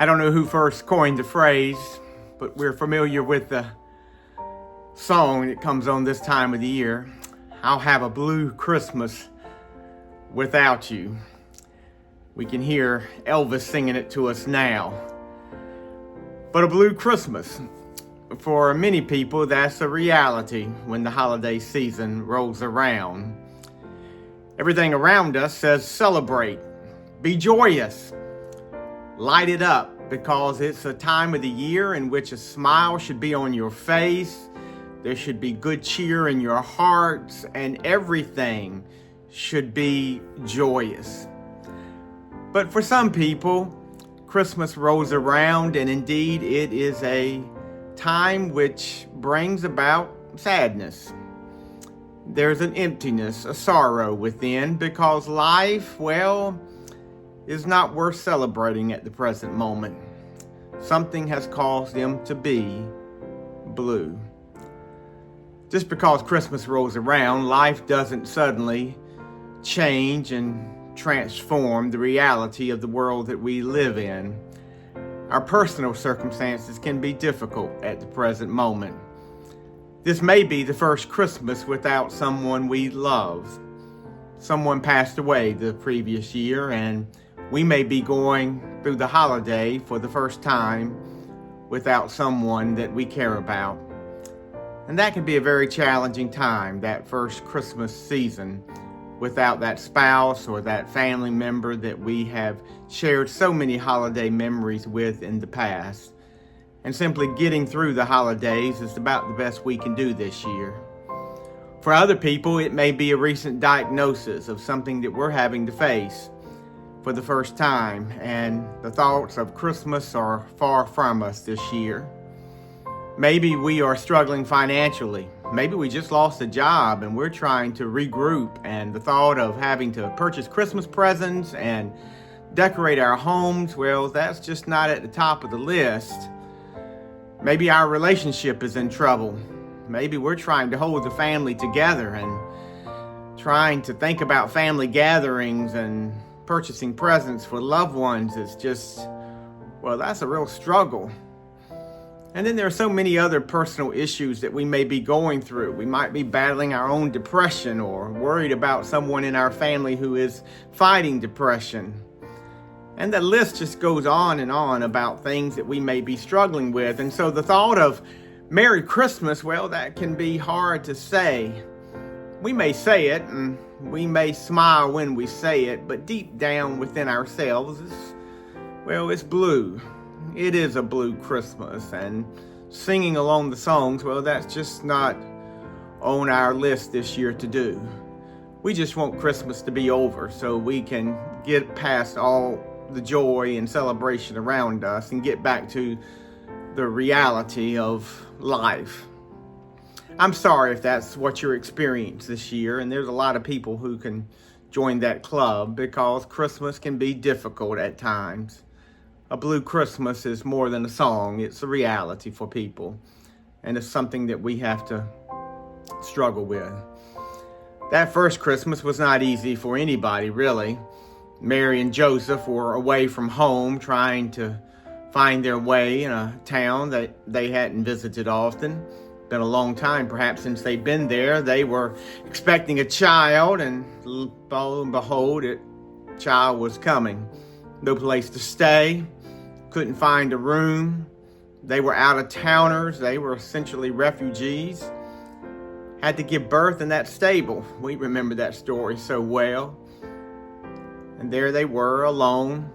I don't know who first coined the phrase, but we're familiar with the song that comes on this time of the year. I'll have a blue Christmas without you. We can hear Elvis singing it to us now. But a blue Christmas, for many people, that's a reality when the holiday season rolls around. Everything around us says celebrate, be joyous, light it up, because it's a time of the year in which a smile should be on your face, there should be good cheer in your hearts, and everything should be joyous. But for some people, Christmas rolls around, and indeed it is a time which brings about sadness. There's an emptiness, a sorrow within, because life, is not worth celebrating at the present moment. Something has caused them to be blue. Just because Christmas rolls around, life doesn't suddenly change and transform the reality of the world that we live in. Our personal circumstances can be difficult at the present moment. This may be the first Christmas without someone we love. Someone passed away the previous year, and we may be going through the holiday for the first time without someone that we care about. And that can be a very challenging time, that first Christmas season, without that spouse or that family member that we have shared so many holiday memories with in the past. And simply getting through the holidays is about the best we can do this year. For other people, it may be a recent diagnosis of something that we're having to face for the first time, and the thoughts of Christmas are far from us this year. Maybe we are struggling financially. Maybe we just lost a job and we're trying to regroup, and the thought of having to purchase Christmas presents and decorate our homes, that's just not at the top of the list. Maybe our relationship is in trouble. Maybe we're trying to hold the family together and trying to think about family gatherings and purchasing presents for loved ones. It's just, that's a real struggle. And then there are so many other personal issues that we may be going through. We might be battling our own depression or worried about someone in our family who is fighting depression. And the list just goes on and on about things that we may be struggling with. And so the thought of Merry Christmas, that can be hard to say. We may say it and we may smile when we say it, but deep down within ourselves, it's blue. It is a blue Christmas, and singing along the songs, that's just not on our list this year to do. We just want Christmas to be over so we can get past all the joy and celebration around us and get back to the reality of life. I'm sorry if that's what you're experiencing this year, and there's a lot of people who can join that club, because Christmas can be difficult at times. A blue Christmas is more than a song. It's a reality for people, and it's something that we have to struggle with. That first Christmas was not easy for anybody, really. Mary and Joseph were away from home, trying to find their way in a town that they hadn't visited often. Been a long time perhaps since they'd been there. They were expecting a child, and lo and behold, a child was coming. No place to stay, couldn't find a room. They were out-of-towners. They were essentially refugees. Had to give birth in that stable. We remember that story so well. And there they were, alone,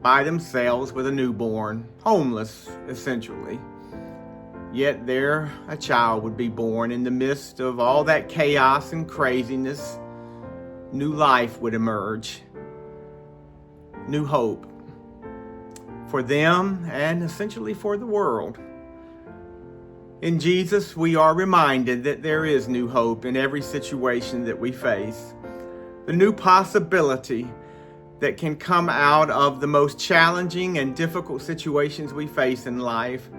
by themselves, with a newborn, homeless, essentially. Yet there a child would be born in the midst of all that chaos and craziness. New life would emerge. New hope for them and essentially for the world. In Jesus, we are reminded that there is new hope in every situation that we face. The new possibility that can come out of the most challenging and difficult situations we face in life.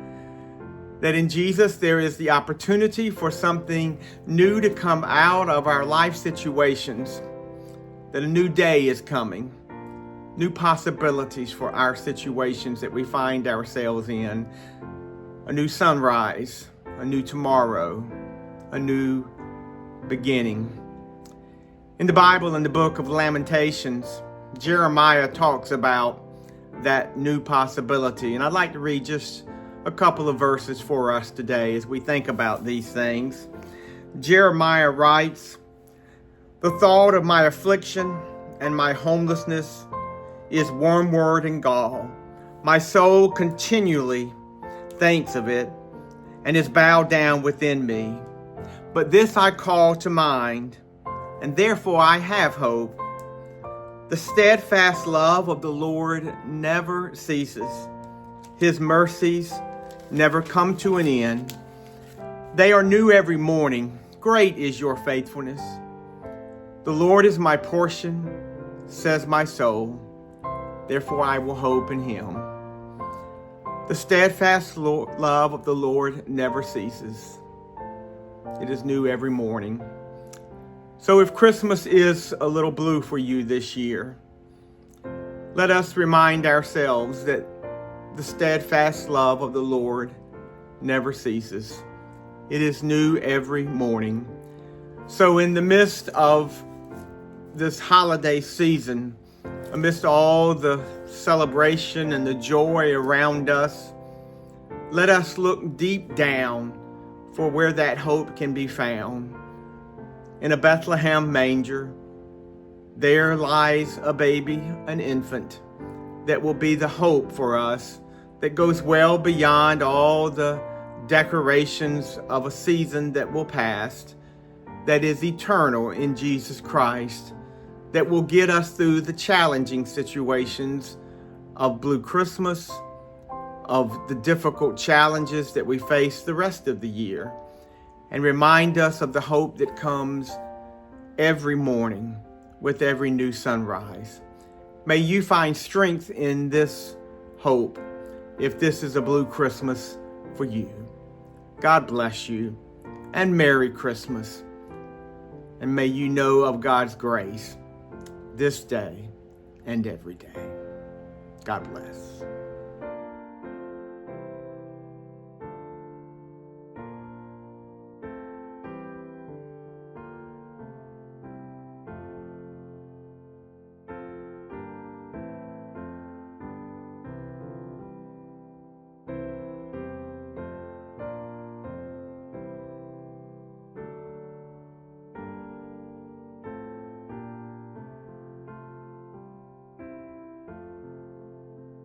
That in Jesus, there is the opportunity for something new to come out of our life situations. That a new day is coming. new possibilities for our situations that we find ourselves in, a new sunrise, a new tomorrow, a new beginning. In the Bible, in the book of Lamentations, Jeremiah talks about that new possibility. And I'd like to read just a couple of verses for us today as we think about these things. Jeremiah writes, "The thought of my affliction and my homelessness is wormwood and gall. My soul continually thinks of it and is bowed down within me. But this I call to mind, and therefore I have hope. The steadfast love of the Lord never ceases. His mercies never come to an end. They are new every morning. Great is your faithfulness. The Lord is my portion, says my soul. Therefore I will hope in him. The steadfast love of the Lord never ceases. It is new every morning." So if Christmas is a little blue for you this year, let us remind ourselves that the steadfast love of the Lord never ceases. It is new every morning. So in the midst of this holiday season, amidst all the celebration and the joy around us, let us look deep down for where that hope can be found. In a Bethlehem manger, there lies a baby, an infant, that will be the hope for us, that goes well beyond all the decorations of a season that will pass, that is eternal in Jesus Christ, that will get us through the challenging situations of Blue Christmas, of the difficult challenges that we face the rest of the year, and remind us of the hope that comes every morning with every new sunrise. May you find strength in this hope if this is a Blue Christmas for you. God bless you, and Merry Christmas. And may you know of God's grace this day and every day. God bless.